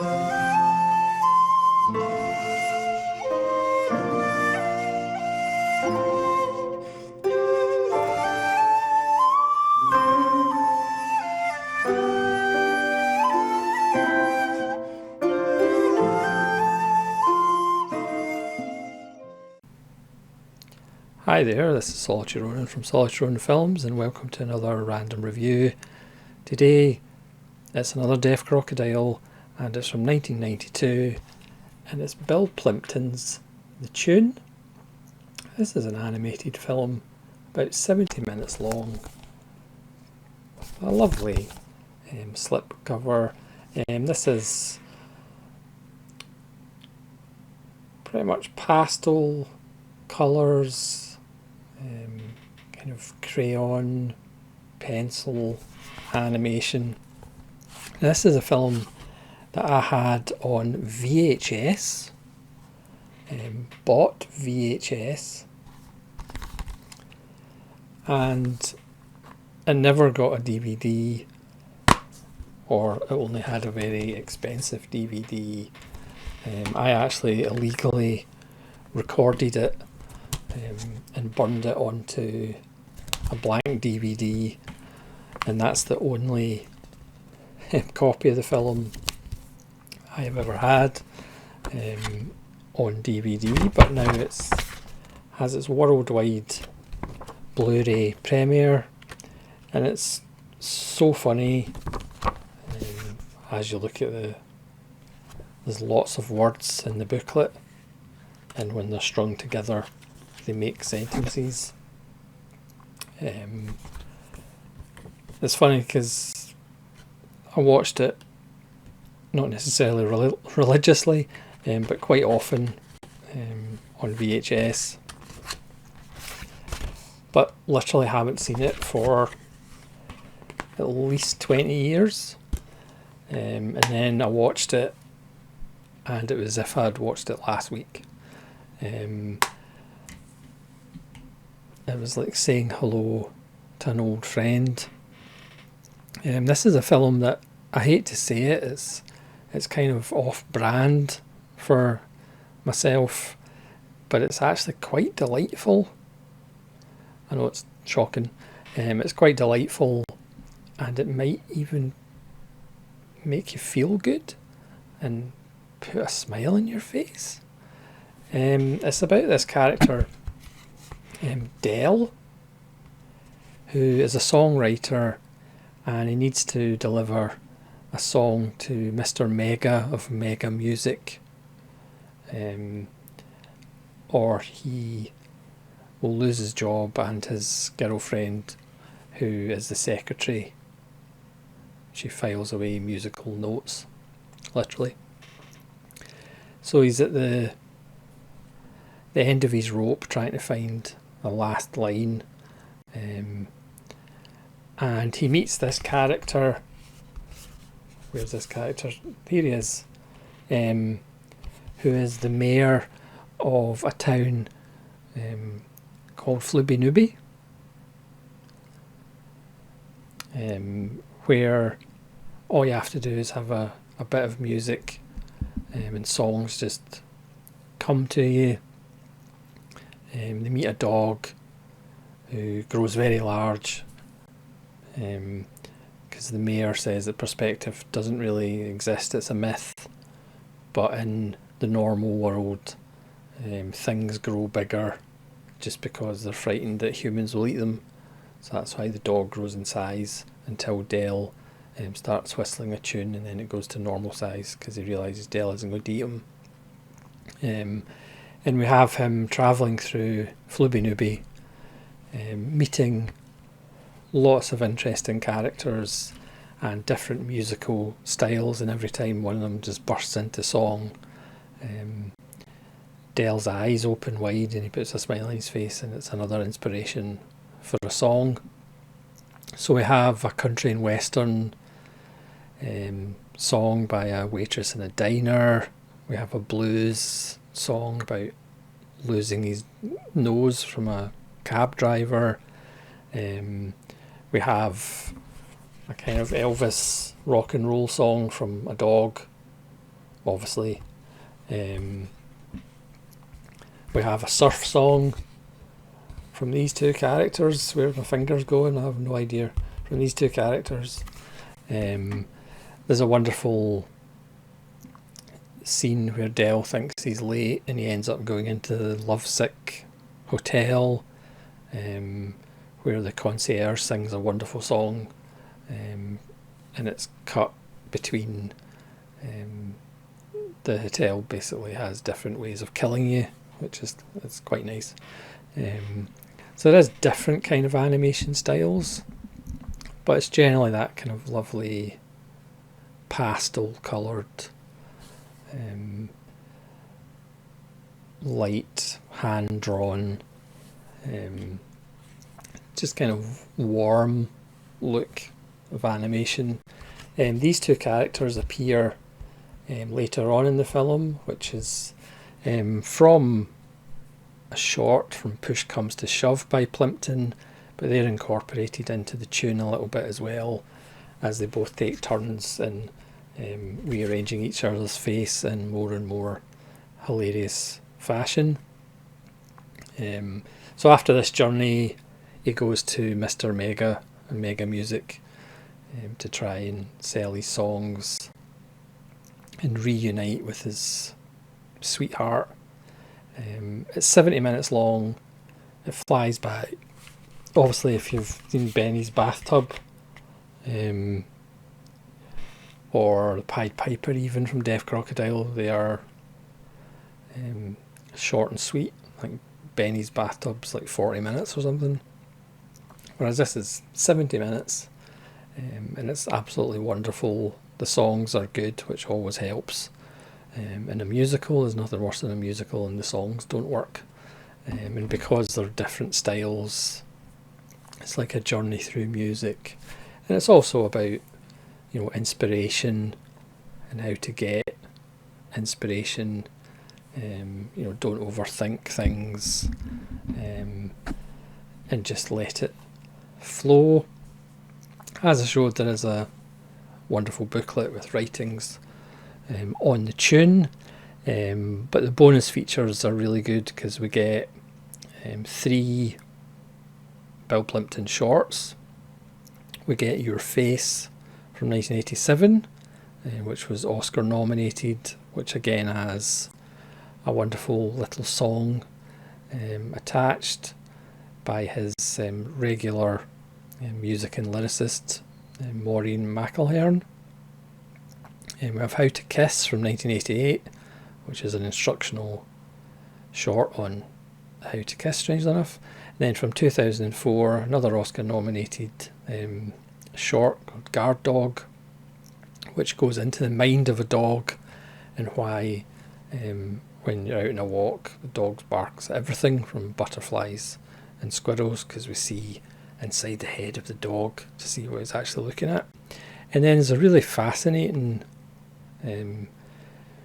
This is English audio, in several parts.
Hi there, this is Solitary Ronin from Solitary Ronin Films, and welcome to another random review. Today it's another Deaf Crocodile, and it's from 1992, and it's Bill Plympton's The Tune. This is an animated film, about 70 minutes long. A lovely slip cover. This is pretty much pastel colours, kind of crayon, pencil animation. This is a film that I had on VHS, bought VHS, and I never got a DVD, or I only had a very expensive DVD. I actually illegally recorded it and burned it onto a blank DVD, and that's the only copy of the film I have ever had on DVD. But now it has its worldwide Blu-ray premiere, and it's so funny. As you look at there's lots of words in the booklet, and when they're strung together they make sentences. It's funny because I watched it not necessarily religiously, but quite often on VHS, but literally haven't seen it for at least 20 years. And then I watched it, and it was as if I'd watched it last week. It was like saying hello to an old friend. This is a film that, I hate to say it, it's kind of off-brand for myself, but it's actually quite delightful. I know it's shocking. It's quite delightful, and it might even make you feel good and put a smile on your face. It's about this character, Dell, who is a songwriter, and he needs to deliver a song to Mr. Mega of Mega Music, or he will lose his job, and his girlfriend, who is the secretary, she files away musical notes, literally. So he's at the end of his rope trying to find the last line, and he meets this character. Where's this character? Here he is, who is the mayor of a town called Flubby where all you have to do is have a bit of music, and songs just come to you. They meet a dog who grows very large, because the mayor says that perspective doesn't really exist, it's a myth, but in the normal world things grow bigger just because they're frightened that humans will eat them. So that's why the dog grows in size until Dell starts whistling a tune, and then it goes to normal size because he realises Dell isn't going to eat him. And we have him travelling through Flubby, meeting lots of interesting characters and different musical styles, and every time one of them just bursts into song, Dell's eyes open wide and he puts a smile on his face, and it's another inspiration for a song. So we have a country and western song by a waitress in a diner. We have a blues song about losing his nose from a cab driver. We have a kind of Elvis rock and roll song from a dog obviously. We have a surf song from these two characters. Where my finger's going, I have no idea. From these two characters. There's a wonderful scene where Del thinks he's late and he ends up going into the lovesick hotel, where the concierge sings a wonderful song, and it's cut between the hotel basically has different ways of killing you, which is it's quite nice. So there's different kind of animation styles, but it's generally that kind of lovely pastel coloured, light, hand drawn, just kind of warm look of animation. These two characters appear later on in the film, which is from a short from Push Comes to Shove by Plympton, but they're incorporated into the tune a little bit as well, as they both take turns in rearranging each other's face in more and more hilarious fashion. So after this journey, he goes to Mr. Mega and Mega Music to try and sell his songs and reunite with his sweetheart. It's 70 minutes long. It flies by. Obviously, if you've seen Benny's Bathtub, or the Pied Piper even from Deaf Crocodile, they are short and sweet. I think Benny's Bathtub's like 40 minutes or something, whereas this is 70 minutes, and it's absolutely wonderful. The songs are good, which always helps. In a musical, there's nothing worse than a musical and the songs don't work, and because they're different styles, it's like a journey through music. And it's also about, inspiration and how to get inspiration. Don't overthink things, and just let it flow. As I showed, there is a wonderful booklet with writings on the tune, but the bonus features are really good because we get 3 Bill Plympton shorts. We get Your Face from 1987, which was Oscar nominated, which again has a wonderful little song attached by his regular music and lyricist, Maureen McElhern. We have How to Kiss from 1988, which is an instructional short on how to kiss, strangely enough. And then from 2004, another Oscar nominated short called Guard Dog, which goes into the mind of a dog and why when you're out on a walk, the dog barks at everything from butterflies and squirrels, because we see inside the head of the dog to see what it's actually looking at. And then there's a really fascinating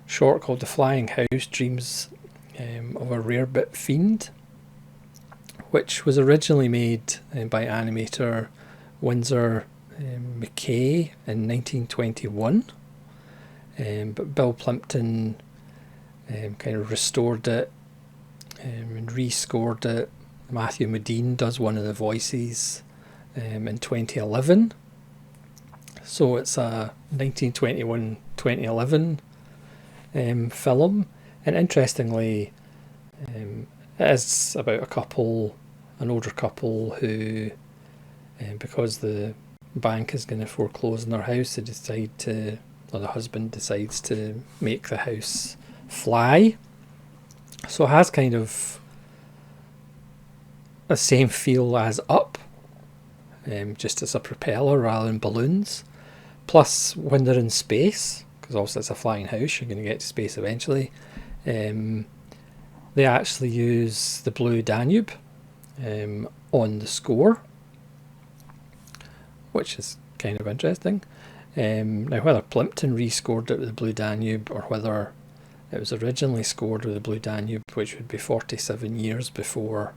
short called The Flying House Dreams of a Rarebit Fiend, which was originally made by animator Winsor McKay in 1921, but Bill Plympton kind of restored it and rescored it. Matthew Modine does one of the voices in 2011. So it's a 1921-2011 film, and interestingly, it is about a couple, an older couple who, because the bank is going to foreclose on their house, the husband decides to make the house fly. So it has kind of the same feel as Up, just as a propeller rather than balloons. Plus, when they're in space, because also it's a flying house, you're going to get to space eventually, they actually use the Blue Danube on the score, which is kind of interesting. Now, whether Plympton rescored it with the Blue Danube or whether it was originally scored with the Blue Danube, which would be 47 years before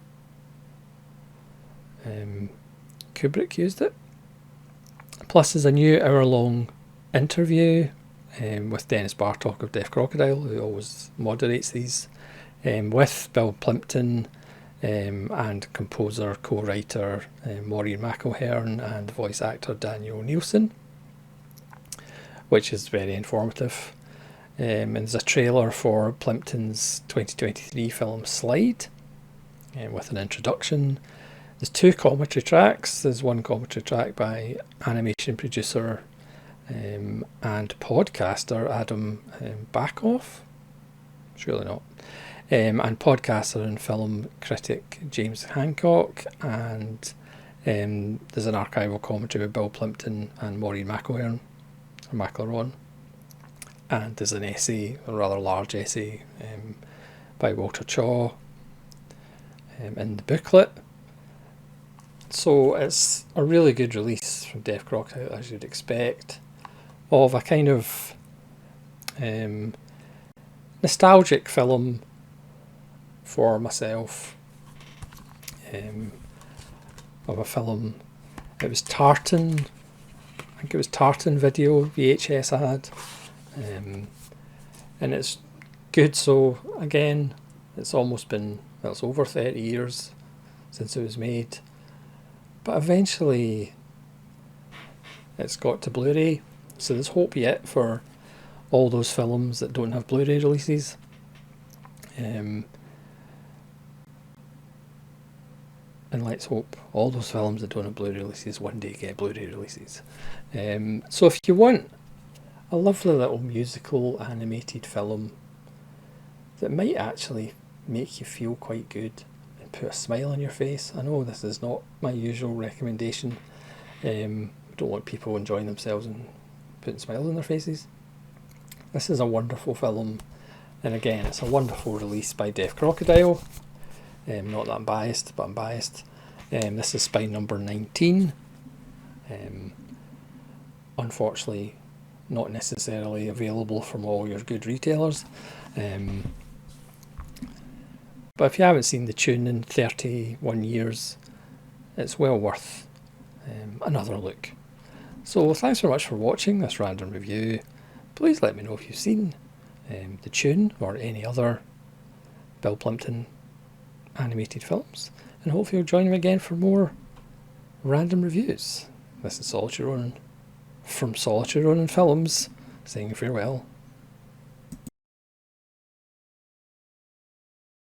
Kubrick used it. Plus, there's a new hour-long interview with Dennis Bartok of Deaf Crocodile, who always moderates these, with Bill Plympton, and composer, co-writer Maureen McElhern and voice actor Daniel Nielsen, which is very informative. And there's a trailer for Plympton's 2023 film Slide, with an introduction. There's 2 commentary tracks. There's one commentary track by animation producer and podcaster Adam Backoff. Surely not. And podcaster and film critic James Hancock. And there's an archival commentary by Bill Plympton and Maureen McElhern, or McElhern. And there's an essay, a rather large essay, by Walter Chaw in the booklet. So it's a really good release from Deaf Crocodile, as you'd expect, of a kind of nostalgic film for myself, of a film. It was Tartan, I think it was Tartan Video VHS I had, and it's good. So again, it's almost been, well, it's over 30 years since it was made, but eventually it's got to Blu-ray, so there's hope yet for all those films that don't have Blu-ray releases. And let's hope all those films that don't have Blu-ray releases one day get Blu-ray releases. So if you want a lovely little musical animated film that might actually make you feel quite good and put a smile on your face, I know this is not my usual recommendation. I don't want people enjoying themselves and putting smiles on their faces. This is a wonderful film, and again, it's a wonderful release by Deaf Crocodile. Not that I'm biased, but I'm biased. This is spine number 19. Unfortunately, not necessarily available from all your good retailers. But if you haven't seen the tune in 31 years, it's well worth another look. So thanks very much for watching this random review. Please let me know if you've seen the tune or any other Bill Plympton animated films, and hopefully you'll join me again for more random reviews. This is Solitude Ronin from Solitude Ronin Films, saying farewell.